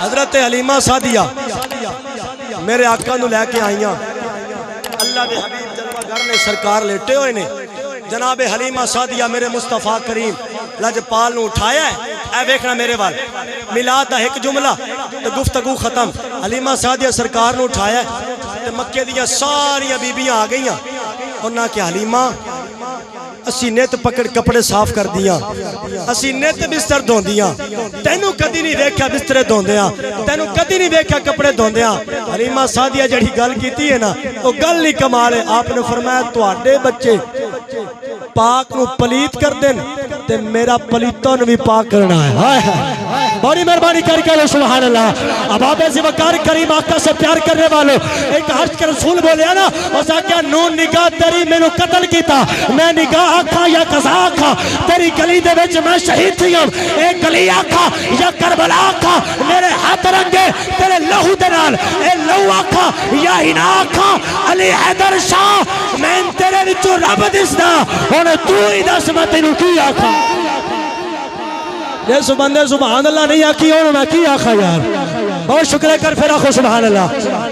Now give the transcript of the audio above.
حضرت حلیمہ سعدیہ میرے آقا نو لے کے آئیاں اللہ دے حبیب جلوہ گر نے سرکار لیٹے ہوئے نے جناب حلیمہ سعدیہ میرے مصطفیٰ کریم لجپال نو اٹھایا ہے اے دیکھنا میرے وال میلاد دا ایک جملہ تو گفتگو ختم حلیمہ سعدیہ سرکار نو اٹھایا ہے تو مکے دیا ساری بیبیاں آ گئیاں انہاں کہ حلیمہ اسی نیت پکڑ کپڑے صاف کر دیا اسی نیت بستر دھون دیا تینوں کدی نہیں دیکھا بسترے دھون دیا تینوں کدی نہیں دیکھا کپڑے دھون دیا حلیمہ سعدیہ جڑی گل کیتی ہے نا وہ گل نہیں کمال ہے آپ نے فرمایا تواڈے بچے پاک نو پلیت کر دیں تے میرا پلیتوں نو بھی پاک کرنا ہے بڑی مہربانی کر کے لو سبحان اللہ اب آپ ایسے وقار کریم آقا سے پیار کرنے والوں ایک حج کے رسول بولے نا اور کیا نون نگاہ تیری میں نو قتل کیتا میں نگاہ آکھا یا قضا آکھا تیری گلی دے وچ میں شہید تھی ہوں اے گلی آکھا یا کربلا آکھا میرے ہاتھ رنگے تیرے لہو دے نال اے لہو آکھا یا ہنا آکھا علی حیدر شاہ میں تیرے وچوں رب دسدا ہن تو ہی دس میں تینوں کی آکھا جیسے بندے سبحان اللہ نہیں آکھی اور میں کی آکھا یار بہت شکر کر پھر آخو سبحان اللہ